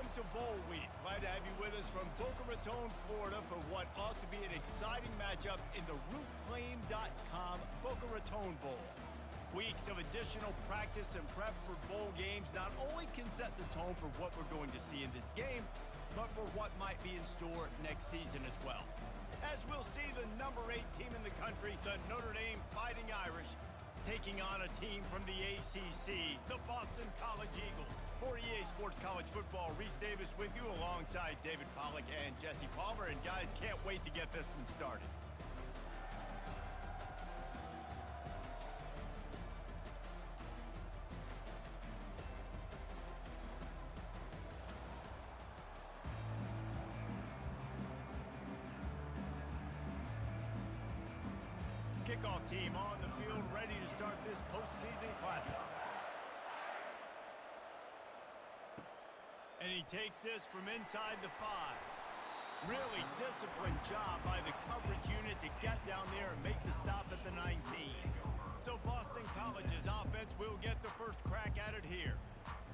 Welcome to Bowl Week. Glad to have you with us from Boca Raton, Florida for what ought to be an exciting matchup in the roofclaim.com Boca Raton Bowl. Weeks of additional practice and prep for bowl games not only can set the tone for what we're going to see in this game, but for what might be in store next season as well. As we'll see the number 8 team in the country, the Notre Dame Fighting Irish, taking on a team from the ACC, the Boston College Eagles. For EA Sports College Football, Reese Davis with you alongside David Pollack and Jesse Palmer. And guys, can't wait to get this one started. Kickoff team on the field, ready to start this postseason classic. And he takes this from inside the 5. Really disciplined job by the coverage unit to get down there and make the stop at the 19. So Boston College's offense will get the first crack at it here.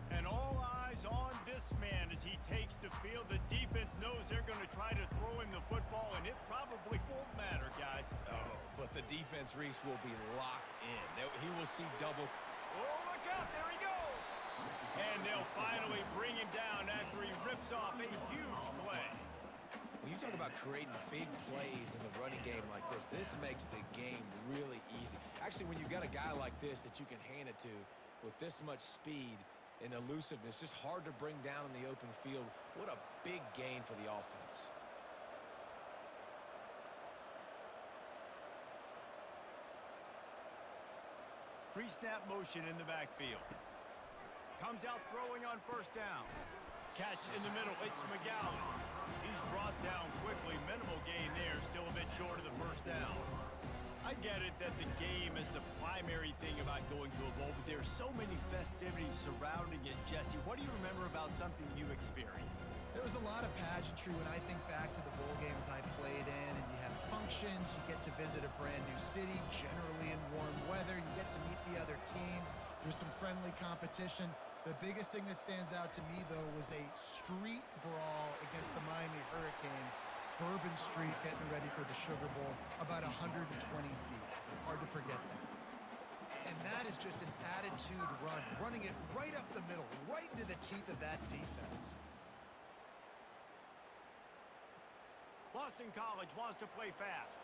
And all eyes on this man as he takes the field. The defense knows they're going to try to throw him the football, and it probably won't matter, guys. Oh, but the defense, Reese, will be locked in. He will see double. Oh, look out. There he goes. And they'll finally bring him down after he rips off a huge play. When you talk about creating big plays in the running game like this makes the game really easy. Actually, when you've got a guy like this that you can hand it to with this much speed and elusiveness, just hard to bring down in the open field. What a big gain for the offense. Pre-snap motion in the backfield. Comes out throwing on first down. Catch in the middle, it's McGowan. He's brought down quickly. Minimal gain there, still a bit short of the first down. I get it that the game is the primary thing about going to a bowl, but there are so many festivities surrounding it. Jesse, what do you remember about something you experienced? There was a lot of pageantry when I think back to the bowl games I played in, and you have functions, you get to visit a brand new city, generally in warm weather, you get to meet the other team, there's some friendly competition. The biggest thing that stands out to me, though, was a street brawl against the Miami Hurricanes. Bourbon Street getting ready for the Sugar Bowl, about 120 deep. Hard to forget that. And that is just an attitude run, running it right up the middle, right into the teeth of that defense. Boston College wants to play fast.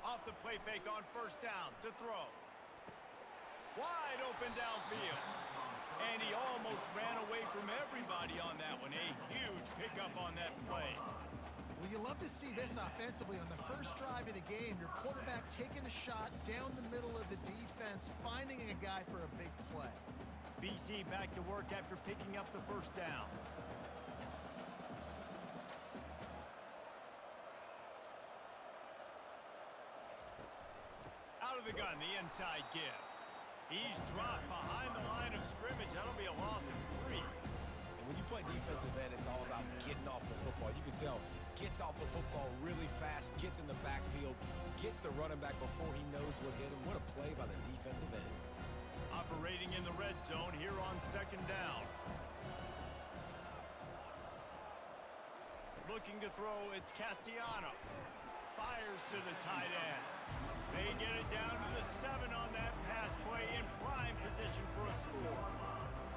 Off the play fake on first down to throw. Wide open downfield. And he almost ran away from everybody on that one. A huge pickup on that play. Well, you love to see this offensively on the first drive of the game. Your quarterback taking a shot down the middle of the defense, finding a guy for a big play. BC back to work after picking up the first down. Out of the gun, the inside give. He's dropped behind the line of scrimmage. That'll be a loss of 3. And when you play defensive end, it's all about getting off the football. You can tell, gets off the football really fast, gets in the backfield, gets the running back before he knows what hit him. What a play by the defensive end. Operating in the red zone here on second down. Looking to throw, it's Castellanos. Fires to the tight end. They get it down to the 7 on that pass play in prime position for a score.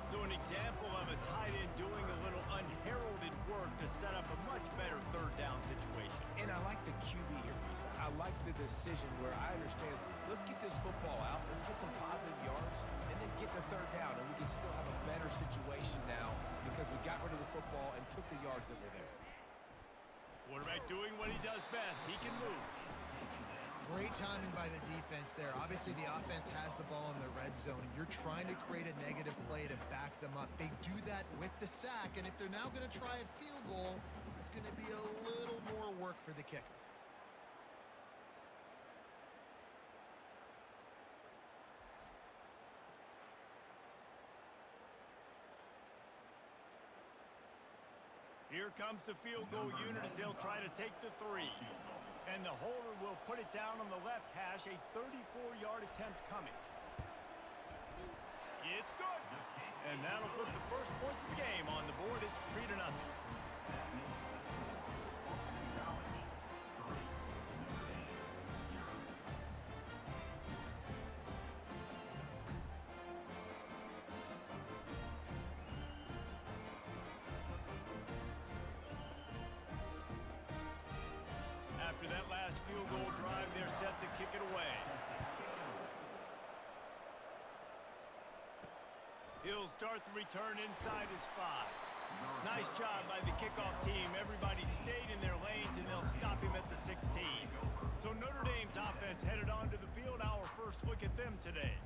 So an example of a tight end doing a little unheralded work to set up a much better third down situation. And I like the QB here, Reese. I like the decision where I understand, let's get this football out, let's get some positive yards, and then get to third down, and we can still have a better situation now because we got rid of the football and took the yards that were there. Quarterback doing what he does best. He can move. Great timing by the defense there. Obviously, the offense has the ball in the red zone, and you're trying to create a negative play to back them up. They do that with the sack, and if they're now going to try a field goal, it's going to be a little more work for the kicker. Here comes the field goal unit as they'll try to take the 3. And the holder will put it down on the left hash, a 34-yard attempt coming. It's good. And that'll put the first points of the game on the board. It's 3-0. After that last field goal drive, they're set to kick it away. He'll start the return inside his 5. Nice job by the kickoff team. Everybody stayed in their lanes, and they'll stop him at the 16. So Notre Dame's offense headed onto the field. Our first look at them today.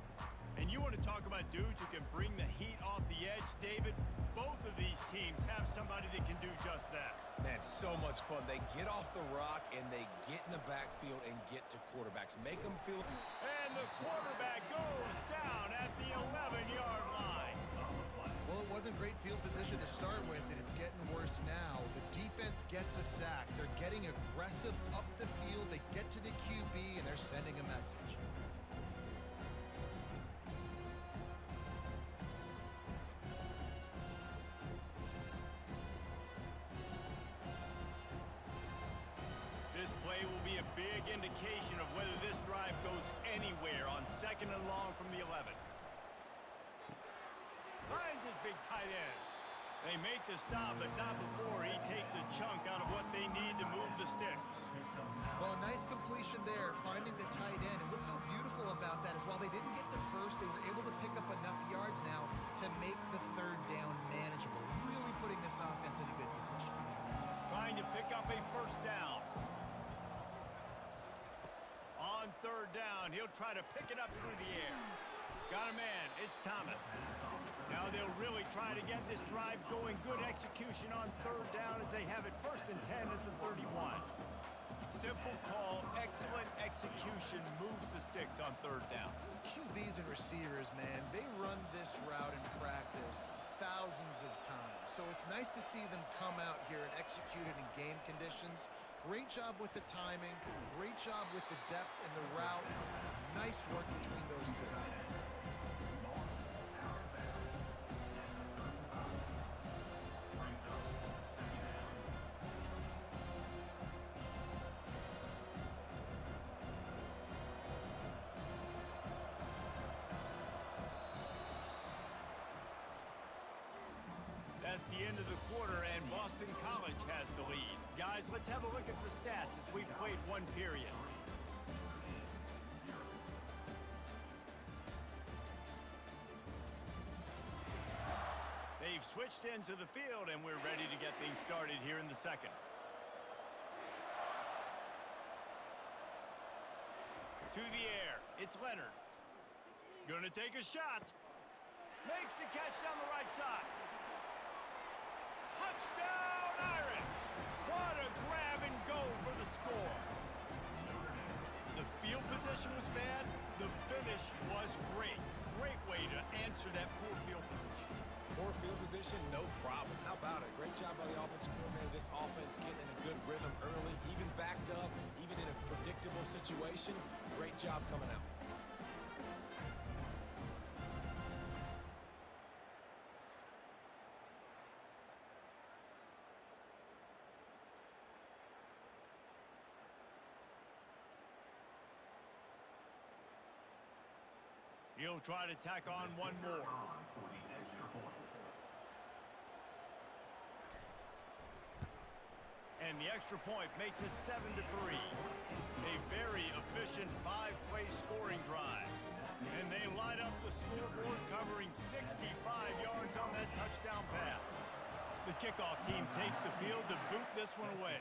And you want to talk about dudes who can bring the heat off the edge, David? Both of these teams have somebody that can do just that. Man, so much fun. They get off the rock, and they get in the backfield and get to quarterbacks. Make them feel... And the quarterback goes down at the 11-yard line. Well, it wasn't great field position to start with, and it's getting worse now. The defense gets a sack. They're getting aggressive up the field. They get to the QB, and they're sending a message. This play will be a big indication of whether this drive goes anywhere on 2nd and long from the 11. Finds his big tight end. They make the stop, but not before he takes a chunk out of what they need to move the sticks. Well, a nice completion there, finding the tight end. And what's so beautiful about that is while they didn't get the first, they were able to pick up enough yards now to make the 3rd down manageable, really putting this offense in a good position. Trying to pick up a 1st down. On 3rd down, he'll try to pick it up through the air. Got a man. It's Thomas. Now they'll really try to get this drive going. Good execution on 3rd down as they have it 1st and 10 at the 31. Simple call, excellent execution, moves the sticks on 3rd down. These QBs and receivers, man, they run this route in practice thousands of times. So it's nice to see them come out here and execute it in game conditions. Great job with the timing, great job with the depth and the route. Nice work between those two. That's the end of the quarter, and Boston College has the lead. Guys, let's have a look at the stats as we've played one period. They've switched into the field, and we're ready to get things started here in the 2nd. To the air, it's Leonard. Gonna take a shot. Makes the catch down the right side. Touchdown, Irish! What a grab and go for the score. The field position was bad. The finish was great. Great way to answer that poor field position. Poor field position, no problem. How about it? Great job by the offensive coordinator. This offense getting in a good rhythm early, even backed up, even in a predictable situation. Great job coming out. He'll try to tack on one more. And the extra point makes it 7-3. A very efficient 5-play scoring drive. And they line up the scoreboard covering 65 yards on that touchdown pass. The kickoff team takes the field to boot this one away.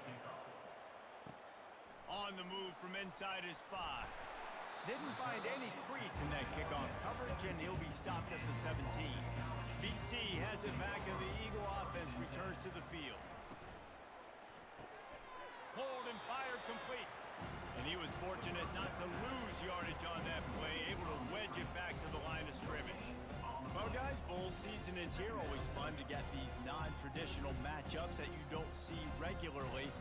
On the move from inside his 5. Didn't find any crease in that kickoff coverage, and he'll be stopped at the 17. BC has it back, and the Eagle offense returns to the field. Hold and fired complete. And he was fortunate not to lose yardage on that play, able to wedge it back to the line of scrimmage. Well, guys, bowl season is here. Always fun to get these non-traditional matchups that you don't see regularly.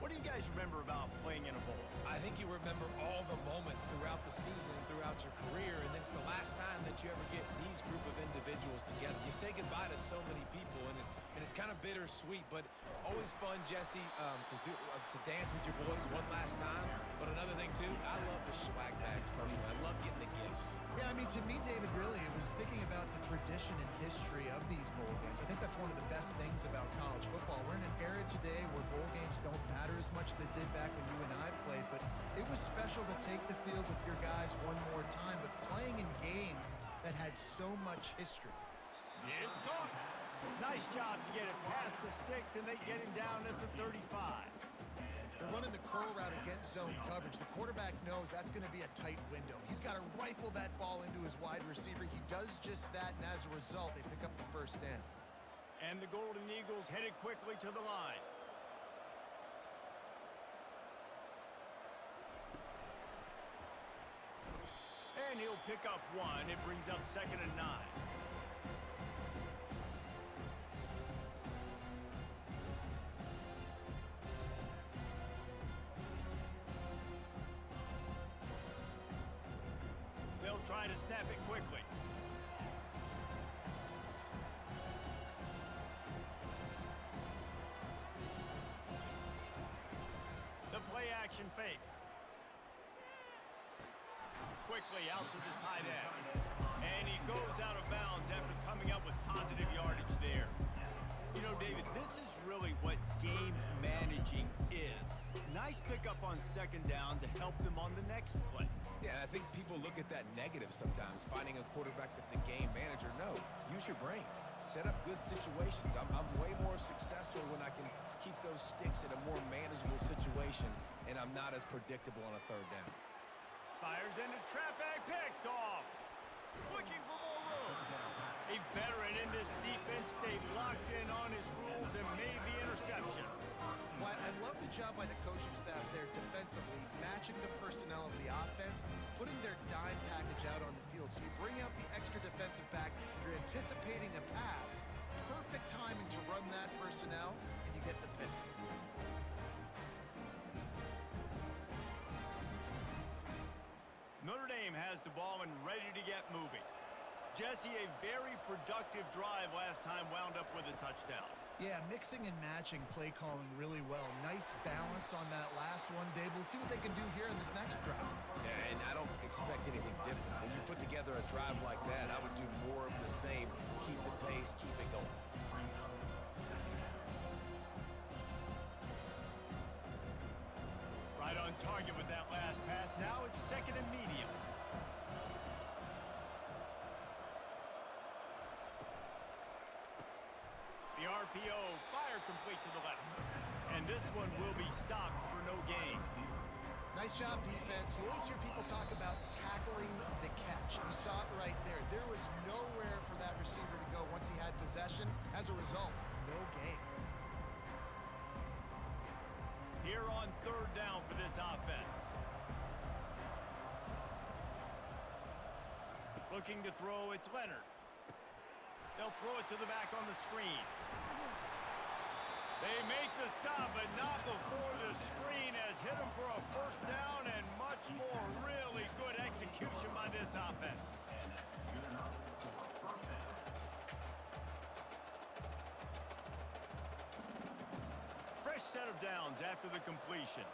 What do you guys remember about playing in a bowl? I think you remember all the moments once throughout the season and throughout your career, and then it's the last time that you ever get these group of individuals together. You say goodbye to so many people, and it's kind of bittersweet, but always fun, Jesse, to dance with your boys one last time. But another thing, too, I love the swag bags personally. I love getting the gifts. Yeah, I mean, to me, David, really, it was thinking about the tradition and history of these bowl games. I think that's one of the best things about college football. We're in an era today where bowl games don't matter as much as they did back when you and I played, but it was special to take the field with your guys one more time, but playing in games that had so much history. It's gone. Nice job to get it past the sticks, and they get him down at the 35. They're running the curl route against zone coverage. The quarterback knows that's going to be a tight window. He's got to rifle that ball into his wide receiver. He does just that, and as a result, they pick up the first down. And the Golden Eagles headed quickly to the line. And he'll pick up one. It brings up 2nd and 9. They'll try to snap it quickly. The play action fake. Quickly out to the tight end. And he goes out of bounds after coming up with positive yardage there. You know, David, this is really what game managing is. Nice pickup on 2nd down to help them on the next play. Yeah, I think people look at that negative sometimes, finding a quarterback that's a game manager. No, use your brain. Set up good situations. I'm way more successful when I can keep those sticks in a more manageable situation, and I'm not as predictable on a 3rd down. Fires into traffic, picked off. Looking for more room. A veteran in this defense stayed locked in on his rules and made the interception. Well, I love the job by the coaching staff there defensively, matching the personnel of the offense, putting their dime package out on the field. So you bring out the extra defensive back, you're anticipating a pass, perfect timing to run that personnel, and you get the pick. Notre Dame has the ball and ready to get moving. Jesse, a very productive drive last time, wound up with a touchdown. Yeah, mixing and matching play calling really well. Nice balance on that last one, Dave. Let's see what they can do here in this next drive. Yeah, and I don't expect anything different. When you put together a drive like that, I would do more of the same. Keep the pace, keep it going. Right on target with that last pass. Now it's 2nd and medium. The RPO, fire complete to the left. And this one will be stopped for no gain. Nice job, defense. You always hear people talk about tackling the catch. You saw it right there. There was nowhere for that receiver to go once he had possession. As a result, no gain. Here on 3rd down for this offense. Looking to throw, it's Leonard. They'll throw it to the back on the screen. They make the stop, but not before the screen has hit them for a 1st down and much more. Really good execution by this offense. Fresh set of downs after the completion.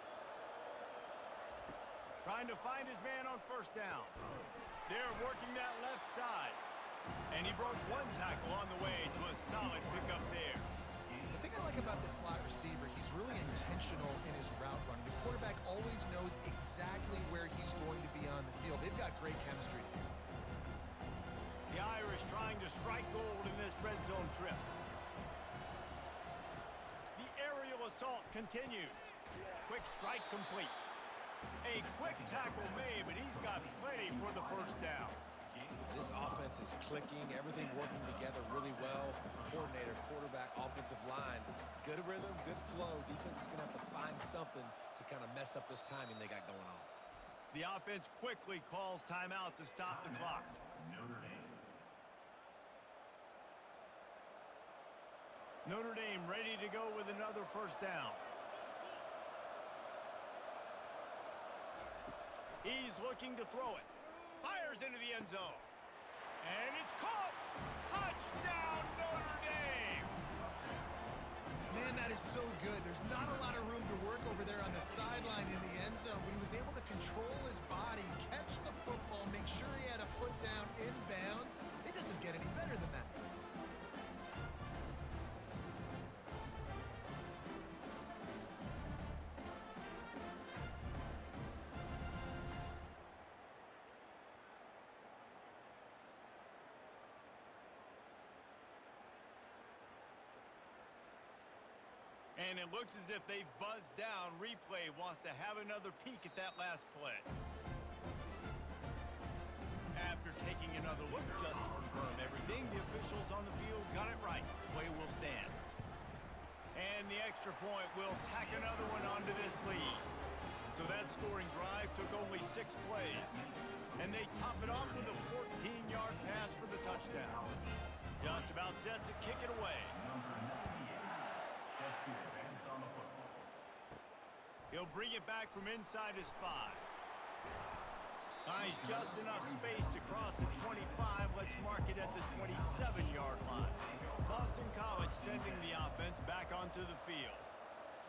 Trying to find his man on 1st down. They're working that left side. And he broke one tackle on the way to a solid pickup there. The thing I like about this slot receiver, he's really intentional in his route running. The quarterback always knows exactly where he's going to be on the field. They've got great chemistry together. The Irish trying to strike gold in this red zone trip. The aerial assault continues. Quick strike complete. A quick tackle made, but he's got plenty for the 1st down. This offense is clicking, everything working together really well. Coordinator, quarterback, offensive line, good rhythm, good flow. Defense is going to have to find something to kind of mess up this timing they got going on. The offense quickly calls timeout to stop the clock. Notre Dame ready to go with another 1st down. He's looking to throw it. Fires into the end zone. And it's caught. Touchdown, Notre Dame. Man, that is so good. There's not a lot of room to work over there on the sideline in the end zone, but he was able to control his body, catch the football, make sure he had a foot down inbounds. It doesn't get any better than that. And it looks as if they've buzzed down. Replay wants to have another peek at that last play. After taking another look just to confirm everything, the officials on the field got it right. Play will stand. And the extra point will tack another one onto this lead. So that scoring drive took only 6 plays. And they top it off with a 14-yard pass for the touchdown. Just about set to kick it away. He'll bring it back from inside his 5. Finds just enough space to cross the 25. Let's mark it at the 27-yard line. Boston College sending the offense back onto the field.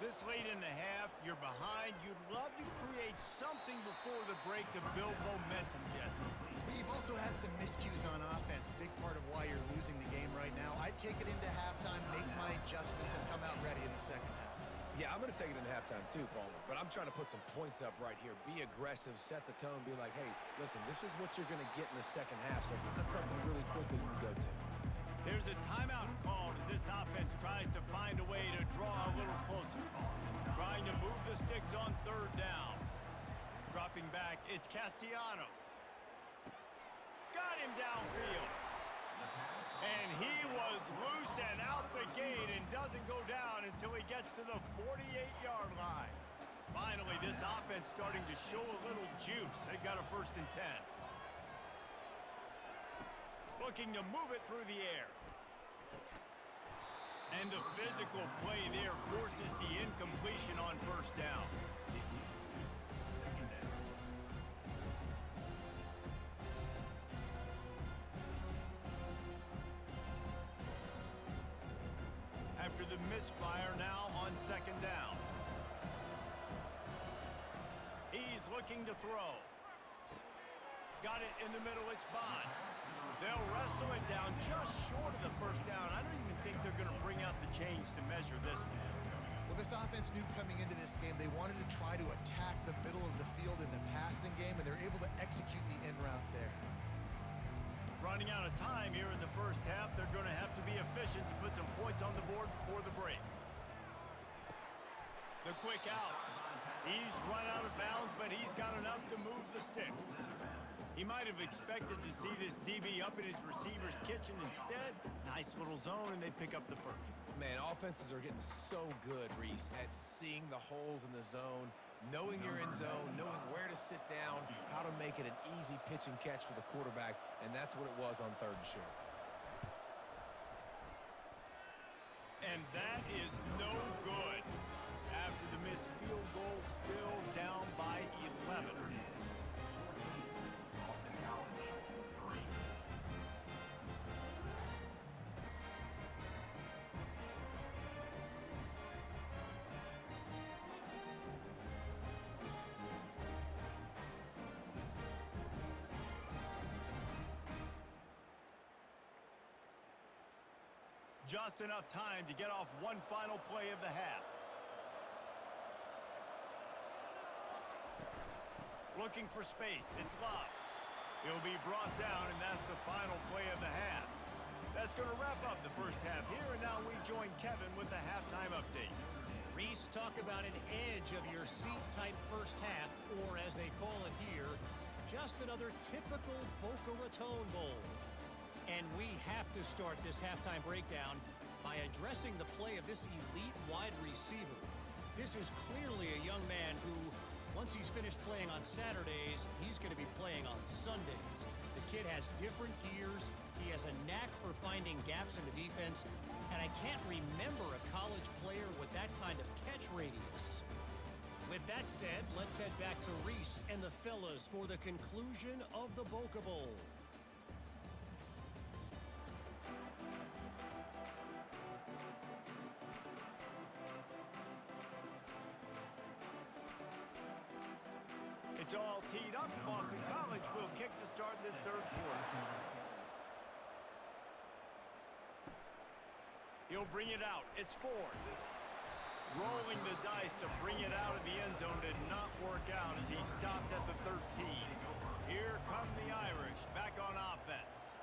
This late in the half, you're behind. You'd love to create something before the break to build momentum, Jesse. But you've also had some miscues on offense, a big part of why you're losing the game right now. I'd take it into halftime, make my adjustments, and come out ready in the second half. Yeah, I'm going to take it into halftime too, Palmer, but I'm trying to put some points up right here. Be aggressive, set the tone, be like, hey, listen, this is what you're going to get in the second half, so find something really quickly you can go to. There's a timeout called as this offense tries to find a way to draw a little closer. Trying to move the sticks on 3rd down. Dropping back, it's Castellanos. Got him downfield. And he was loose and out the gate and doesn't go down until he gets to the 48-yard line. Finally, this offense starting to show a little juice. They got a 1st and 10. Looking to move it through the air. And the physical play there forces the incompletion on 1st down. After the misfire, now on 2nd down. He's looking to throw. Got it in the middle, it's Bond. They'll wrestle it down just short of the 1st down. I don't even think they're going to bring out the chains to measure this one. Well, this offense knew coming into this game they wanted to try to attack the middle of the field in the passing game, and they're able to execute the in route there. Running out of time here in the 1st half, they're going to have to be efficient to put some points on the board before the break. The quick out. He's run out of bounds, but he's got enough to move the sticks. He might have expected to see this DB up in his receiver's kitchen. Instead, nice little zone, and they pick up the 1st. Man, offenses are getting so good, Reese, at seeing the holes in the zone, knowing your end zone, knowing where to sit down, how to make it an easy pitch and catch for the quarterback, and that's what it was on 3rd and short. And that is no good. After the missed field goal, still down by 11. Just enough time to get off one final play of the half. Looking for space, it's Love. He'll be brought down, and that's the final play of the half. That's going to wrap up the 1st half here, and now we join Kevin with the halftime update. Reese, talk about an edge of your seat-type 1st half, or as they call it here, just another typical Boca Raton Bowl. And we have to start this halftime breakdown by addressing the play of this elite wide receiver. This is clearly a young man who, once he's finished playing on Saturdays, he's going to be playing on Sundays. The kid has different gears. He has a knack for finding gaps in the defense. And I can't remember a college player with that kind of catch radius. With that said, let's head back to Reese and the fellas for the conclusion of the Boca Bowl. It's all teed up. Boston College will kick to start this third quarter. He'll bring it out. It's Ford. Rolling the dice to bring it out of the end zone did not work out as he stopped at the 13. Here come the Irish back on offense.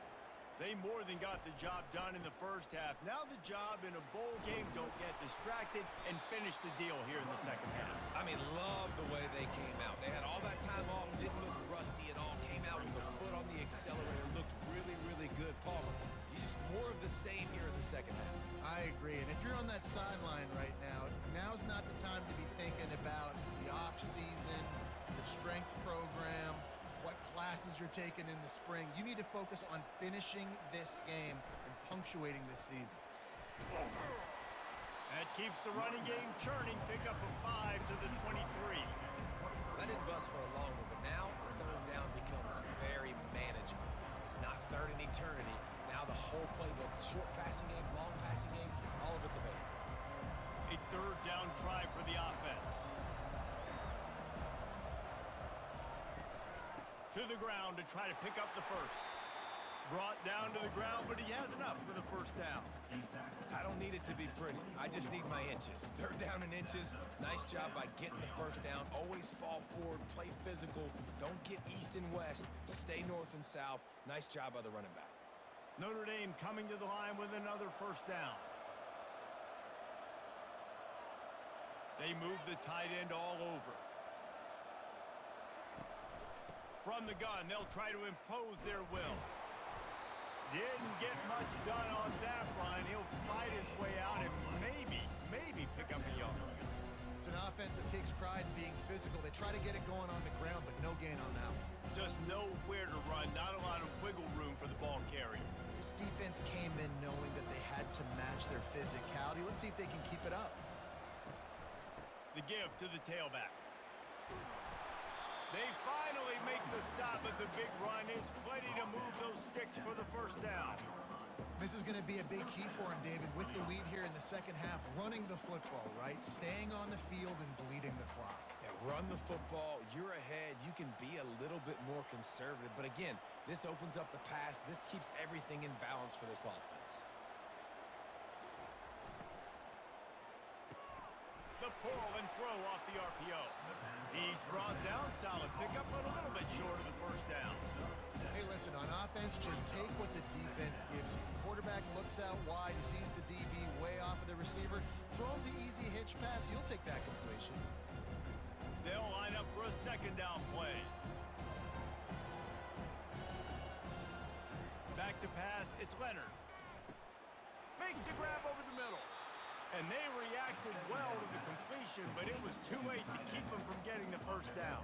They more than got the job done in the first half. Now the job in a bowl game, don't get distracted and finish the deal here in the second half. I mean, love the way they came out. They had all that time off, didn't look rusty at all, came out with a foot on the accelerator, looked really, really good. Palmer, you just more of the same here in the second half. I agree. And if you're on that sideline right now, now's not the time to be thinking about the off-season, the strength program, what classes you're taking in the spring. You need to focus on finishing this game and punctuating this season. That keeps the running game churning. Pick up a 5 to the 23. That didn't bust for a long one, but now third down becomes very manageable. It's not third in eternity. Now the whole playbook, short passing game, long passing game, all of it's available. A third down try for the offense. To the ground to try to pick up the first. Brought down to the ground, but he has enough for the first down. I don't need it to be pretty. I just need my inches. Third down in inches. Nice job by getting the first down. Always fall forward, play physical. Don't get east and west. Stay north and south. Nice job by the running back. Notre Dame coming to the line with another first down. They move the tight end all over. From the gun, they'll try to impose their will. Didn't get much done on that run. He'll fight his way out and maybe pick up a yard. It's an offense that takes pride in being physical. They try to get it going on the ground, but no gain on that one. Just know where to run. Not a lot of wiggle room for the ball carrier. This defense came in knowing that they had to match their physicality. Let's see if they can keep it up. The give to the tailback. They finally make the stop at the big run. Is plenty to move those sticks for the first down. This is going to be a big key for him, David, with the lead here in the second half, running the football, right? Staying on the field and bleeding the clock. Yeah, run the football. You're ahead. You can be a little bit more conservative. But again, this opens up the pass. This keeps everything in balance for this offense. The pull and throw off the RPO. He's brought down solid. Pick up a little bit short of the first down. Hey, listen, on offense, just take what the defense gives you. Quarterback looks out wide, he sees the DB way off of the receiver. Throw him the easy hitch pass. You'll take that completion. They'll line up for a second down play. Back to pass. It's Leonard. Makes the grab over the middle. And they reacted well to the completion, but it was too late to keep him from getting the first down.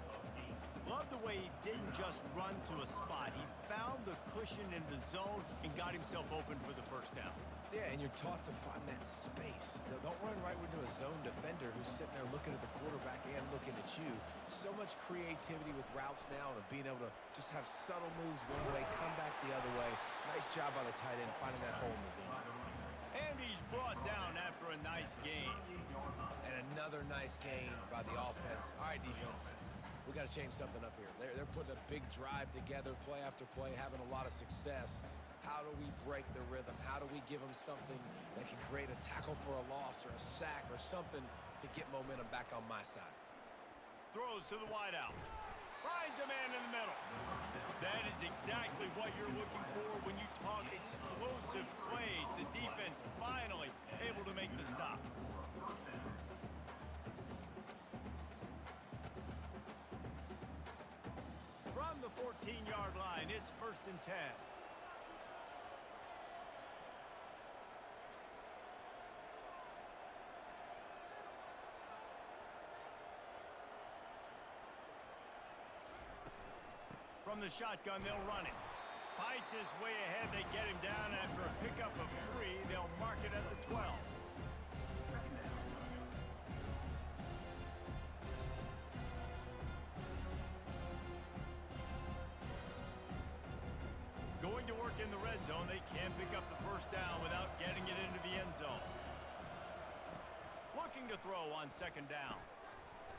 Love the way he didn't just run to a spot. He found the cushion in the zone and got himself open for the first down. Yeah, and you're taught to find that space. Don't run right into a zone defender who's sitting there looking at the quarterback and looking at you. So much creativity with routes now and being able to just have subtle moves one way, come back the other way. Nice job by the tight end finding that hole in the zone. And he's brought down after a nice gain. And another nice gain by the offense. All right, defense. We got to change something up here. They're putting a big drive together, play after play, having a lot of success. How do we break the rhythm? How do we give them something that can create a tackle for a loss or a sack or something to get momentum back on my side? Throws to the wideout. Finds a man in the middle. That is exactly what you're looking for when you talk explosive plays. The defense finally able to make the stop. From the 14-yard line, it's 1st and 10. From the shotgun, they'll run it. Fights his way ahead. They get him down after a pickup of 3. They'll mark it at the 12. zone. They can pick up the first down without getting it into the end zone. Looking to throw on second down.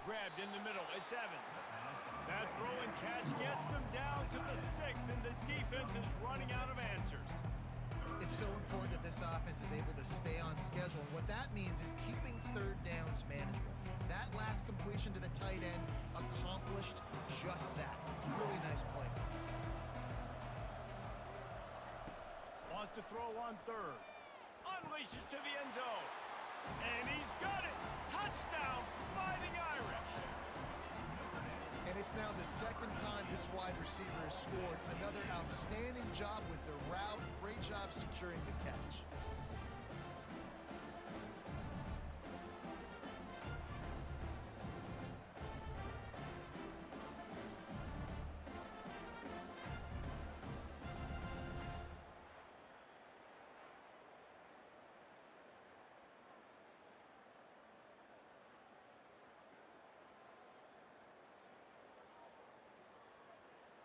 Grabbed in the middle. It's Evans. That throw and catch gets them down to the 6, and the defense is running out of answers. It's so important that this offense is able to stay on schedule. And what that means is keeping third downs manageable. That last completion to the tight end accomplished just that. Really nice play. Wants to throw on third. Unleashes to the end zone. And he's got it. Touchdown, Fighting Irish. And it's now the second time this wide receiver has scored. Another outstanding job with the route. Great job securing the catch.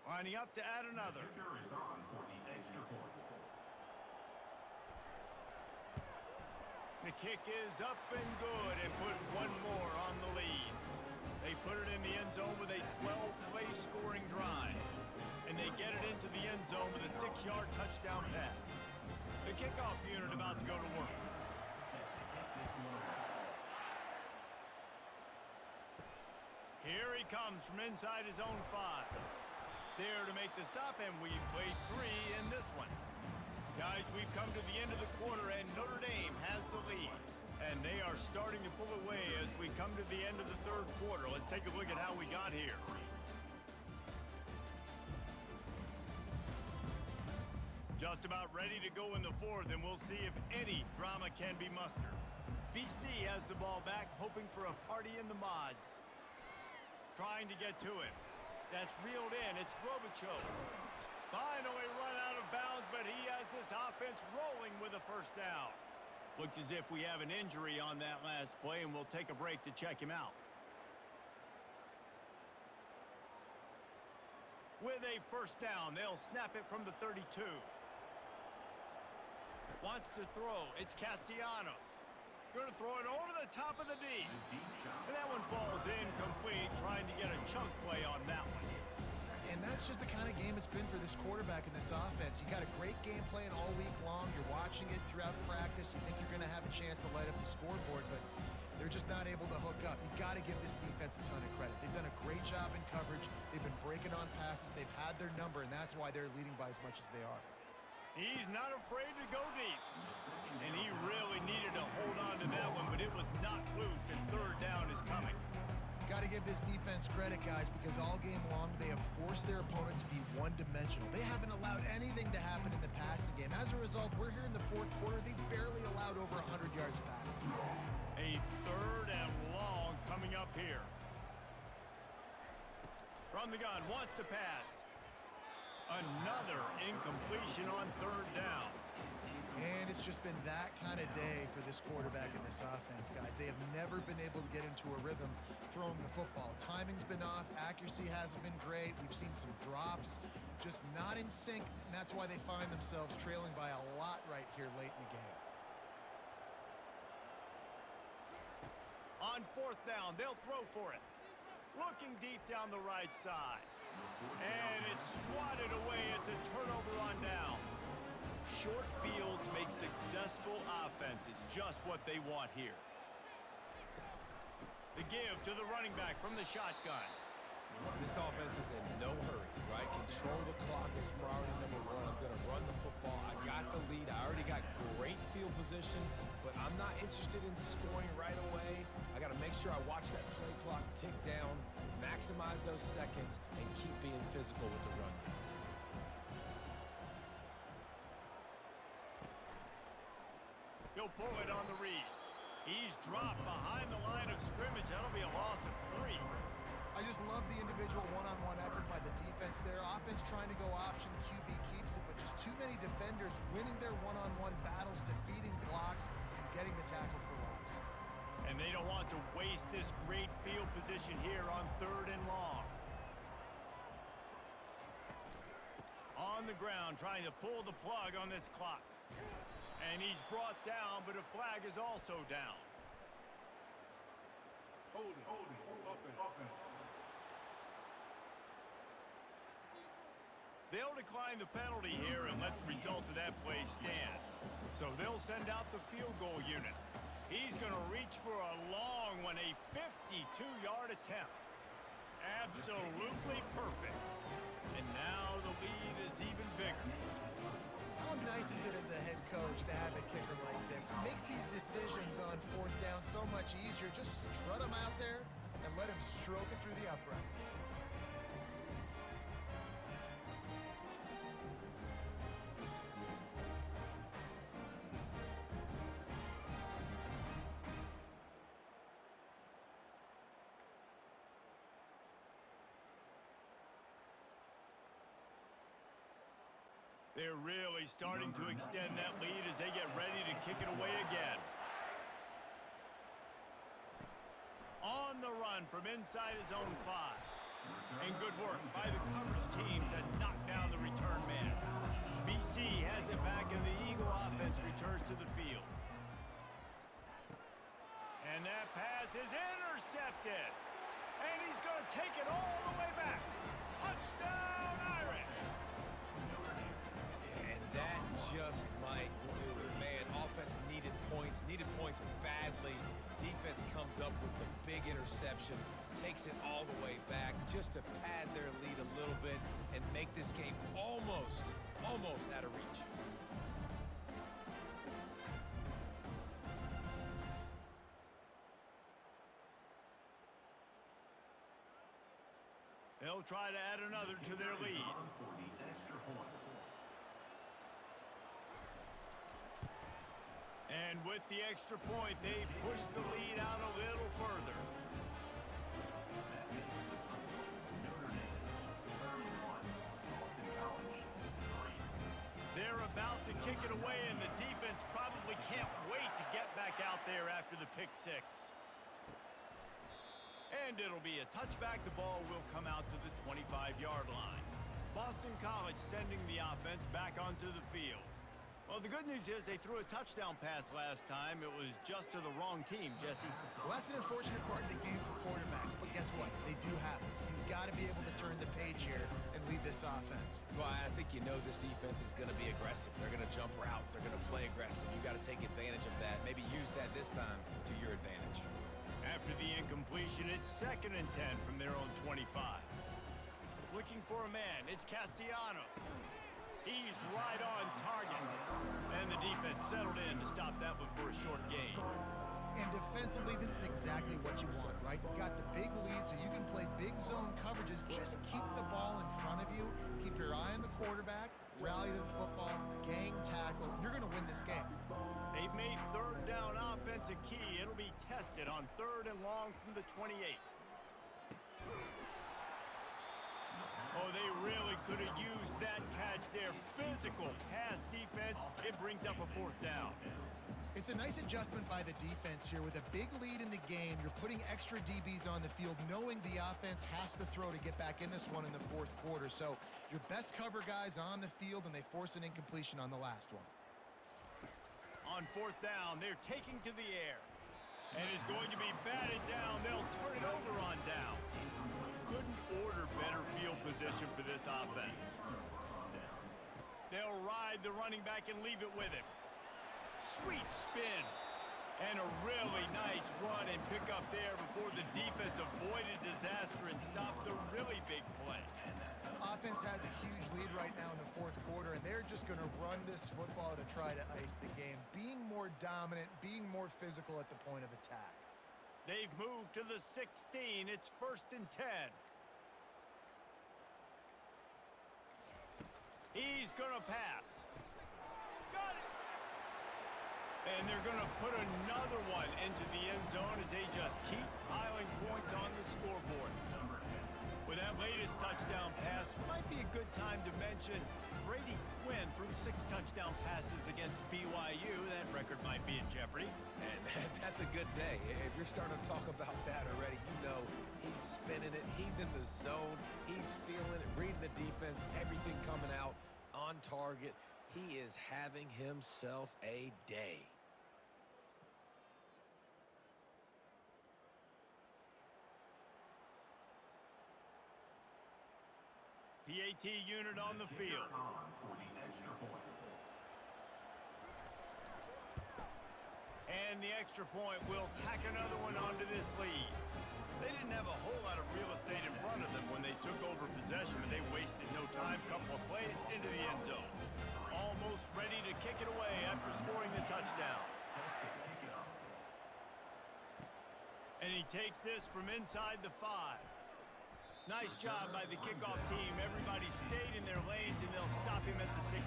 Lining up to add another. The kick is up and good and put one more on the lead. They put it in the end zone with a 12-play scoring drive. And they get it into the end zone with a 6-yard touchdown pass. The kickoff unit about to go to work. Here he comes from inside his own 5. There to make the stop, and we've played 3 in this one. Guys, we've come to the end of the quarter, and Notre Dame has the lead. And they are starting to pull away as we come to the end of the third quarter. Let's take a look at how we got here. Just about ready to go in the fourth, and we'll see if any drama can be mustered. BC has the ball back, hoping for a party in the mods. Trying to get to it. That's reeled in. It's Robichaux. Finally run out of bounds, but he has this offense rolling with a first down. Looks as if we have an injury on that last play, and we'll take a break to check him out. With a first down, they'll snap it from the 32. Wants to throw. It's Castellanos. Going to throw it over the top of the D. And that one falls incomplete, trying to get a chunk play on that one. And that's just the kind of game it's been for this quarterback in this offense. You got a great game plan all week long. You're watching it throughout practice. You think you're going to have a chance to light up the scoreboard, but they're just not able to hook up. You got to give this defense a ton of credit. They've done a great job in coverage. They've been breaking on passes. They've had their number, and that's why they're leading by as much as they are. He's not afraid to go deep. And he really needed to hold on to that one, but it was not loose, and third down is coming. Got to give this defense credit, guys, because all game long they have forced their opponent to be one-dimensional. They haven't allowed anything to happen in the passing game. As a result, we're here in the fourth quarter. They barely allowed over 100 yards passing. A third and long coming up here. From the gun, wants to pass. Another incompletion on third down. And it's just been that kind of day for this quarterback in this offense, guys. They have never been able to get into a rhythm throwing the football. Timing's been off. Accuracy hasn't been great. We've seen some drops, just not in sync, and that's why they find themselves trailing by a lot right here late in the game. On fourth down, they'll throw for it. Looking deep down the right side. And it's swatted away. It's a turnover on downs. Short fields make successful offenses, just what they want here. The give to the running back from the shotgun. This offense is in no hurry, right? Control the clock is priority number 1. I'm going to run the football. I got the lead. I already got great field position, but I'm not interested in scoring right away. I got to make sure I watch that play clock tick down, maximize those seconds, and keep being physical with the run game. He'll pull it on the read. He's dropped behind the line of scrimmage. That'll be a loss of 3. I just love the individual one-on-one effort by the defense there. Offense trying to go option, QB keeps it, but just too many defenders winning their one-on-one battles, defeating blocks, and getting the tackle for loss. And they don't want to waste this great field position here on third and long. On on the ground trying to pull the plug on this clock. And he's brought down, but a flag is also down. Holding. Offense. They'll decline the penalty here and let the result of that play stand. So they'll send out the field goal unit. He's going to reach for a long one, a 52-yard attempt. Absolutely perfect. And now the lead is even bigger. How nice is it as a head coach to have a kicker like this? It makes these decisions on fourth down so much easier. Just strut him out there and let him stroke it through the uprights. They're really starting to extend that lead as they get ready to kick it away again. On the run from inside his own 5. And good work by the coverage team to knock down the return man. BC has it back and the Eagle offense returns to the field. And that pass is intercepted. And he's going to take it all the way back. Touchdown, Irish! That just might do it, man. Offense needed points badly. Defense comes up with the big interception, takes it all the way back just to pad their lead a little bit and make this game almost out of reach. They'll try to add another to their lead. And with the extra point, they push the lead out a little further. They're about to kick it away, and the defense probably can't wait to get back out there after the pick 6. And it'll be a touchback. The ball will come out to the 25-yard line. Boston College sending the offense back onto the field. Well, the good news is they threw a touchdown pass last time. It was just to the wrong team, Jesse. Well, that's an unfortunate part of the game for quarterbacks, but guess what? They do happen. So you've got to be able to turn the page here and lead this offense. Well, I think you know this defense is going to be aggressive. They're going to jump routes. They're going to play aggressive. You've got to take advantage of that. Maybe use that this time to your advantage. After the incompletion, it's 2nd and 10 from their own 25. Looking for a man. It's Castellanos. He's right on target. And the defense settled in to stop that one for a short gain. And defensively, this is exactly what you want, right? You got the big lead, so you can play big zone coverages. Just keep the ball in front of you. Keep your eye on the quarterback. Rally to the football. Gang tackle. And you're going to win this game. They've made 3rd down offense a key. It'll be tested on 3rd and long from the 28. Oh, they really could have used that catch there. Physical pass defense. It brings up a 4th down. It's a nice adjustment by the defense here. With a big lead in the game, you're putting extra DBs on the field, knowing the offense has to throw to get back in this one in the 4th quarter. So your best cover guys on the field, and they force an incompletion on the last one. On 4th down, they're taking to the air. And is going to be batted down. They'll turn it over on down. Couldn't order better field position for this offense. They'll ride the running back and leave it with him. Sweet spin. And a really nice run and pick up there before the defense avoided disaster and stopped the really big play. Offense has a huge lead right now in the 4th quarter, and they're just going to run this football to try to ice the game. Being more dominant, being more physical at the point of attack. They've moved to the 16. It's 1st and 10. He's going to pass. Got it. And they're going to put another one into the end zone as they just keep piling points on the scoreboard. With that latest touchdown pass, might be a good time to mention Brady Quinn threw 6 touchdown passes against BYU. That record might be in jeopardy. And that's a good day. If you're starting to talk about that already, you know he's spinning it. He's in the zone. He's feeling it, reading the defense, everything coming out. on target. He is having himself a day. PAT unit on the field. And the extra point will tack another one onto this lead. They didn't have a whole lot of real estate in front of them when they took over possession, but they wasted no time. Couple of plays into the end zone. Almost ready to kick it away after scoring the touchdown. And he takes this from inside the 5. Nice job by the kickoff team. Everybody stayed in their lanes, and they'll stop him at the 16.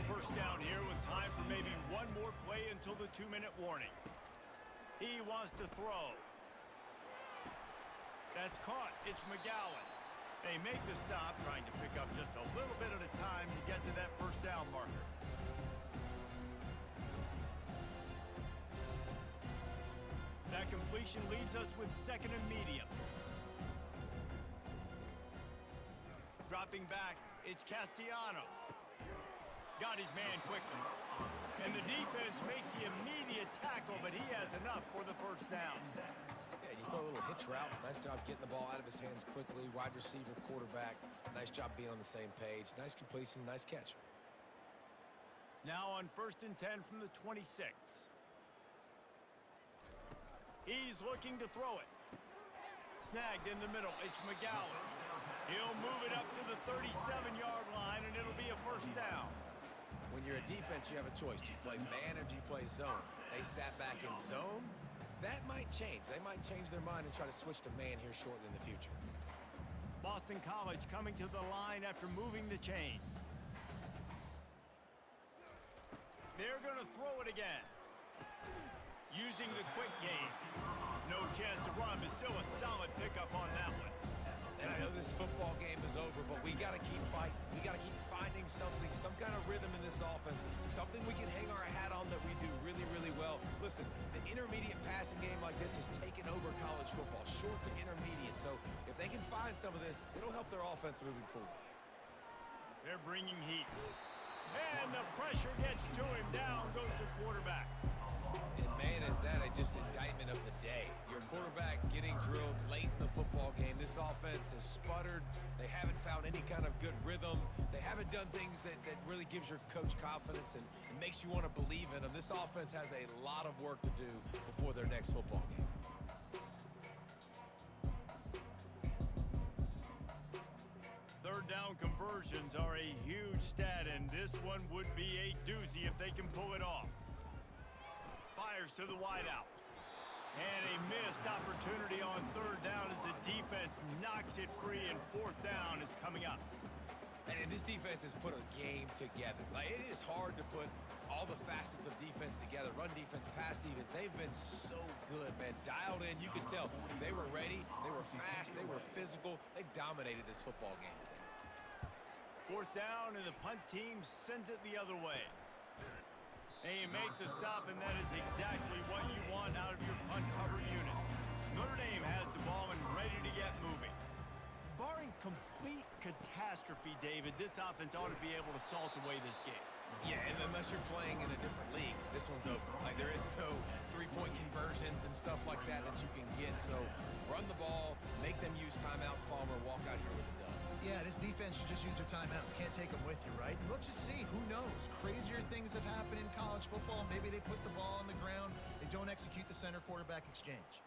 First down here with time for maybe one more play until the 2-minute warning. He wants to throw. That's caught. It's McGowan. They make the stop, trying to pick up just a little bit at a time to get to that first down marker. That completion leaves us with 2nd and medium. Dropping back, it's Castellanos. Got his man quickly. And the defense makes the immediate tackle, but he has enough for the first down. Yeah, you throw a little hitch route. Nice job getting the ball out of his hands quickly. Wide receiver, quarterback. Nice job being on the same page. Nice completion, nice catch. Now on 1st and 10 from the 26. He's looking to throw it. Snagged in the middle. It's McGowan. He'll move it up to the 37-yard line, and it'll be a first down. When you're a defense, you have a choice. Do you play man or do you play zone? They sat back in zone. That might change. They might change their mind and try to switch to man here shortly in the future. Boston College coming to the line after moving the chains. They're going to throw it again. Using the quick game. No chance to run, but still a solid pickup on that one. And I know this football game is over, but we got to keep fighting. We got to keep finding something, some kind of rhythm in this offense, something we can hang our hat on that we do really, really well. Listen, the intermediate passing game like this has taken over college football, short to intermediate. So if they can find some of this, it'll help their offense moving forward. They're bringing heat. And the pressure gets to him. Down goes the quarterback. And man, is that just indictment of the day. Your quarterback getting drilled late in the football game. This offense has sputtered. They haven't found any kind of good rhythm. They haven't done things that really gives your coach confidence and makes you want to believe in them. This offense has a lot of work to do before their next football game. Third down conversions are a huge stat, and this one would be a doozy if they can pull it off. Fires to the wideout. And a missed opportunity on third down as the defense knocks it free, and fourth down is coming up. And this defense has put a game together. Like, it is hard to put all the facets of defense together. Run defense, pass defense. They've been so good, man. Dialed in. You could tell they were ready. They were fast. They were physical. They dominated this football game today. Fourth down, and the punt team sends it the other way. They make the stop, and that is exactly what you want out of your punt cover unit. Notre Dame has the ball and ready to get moving. Barring complete catastrophe, David, this offense ought to be able to salt away this game. Yeah, and unless you're playing in a different league, this one's over. Like, there is no three-point conversions and stuff like that you can get. So run the ball, make them use timeouts, Palmer, walk out here with a dub. Yeah, this defense should just use their timeouts. Can't take them with you, right? And let's just see. Who knows? Crazier things have happened in college football. Maybe they put the ball on the ground. They don't execute the center quarterback exchange.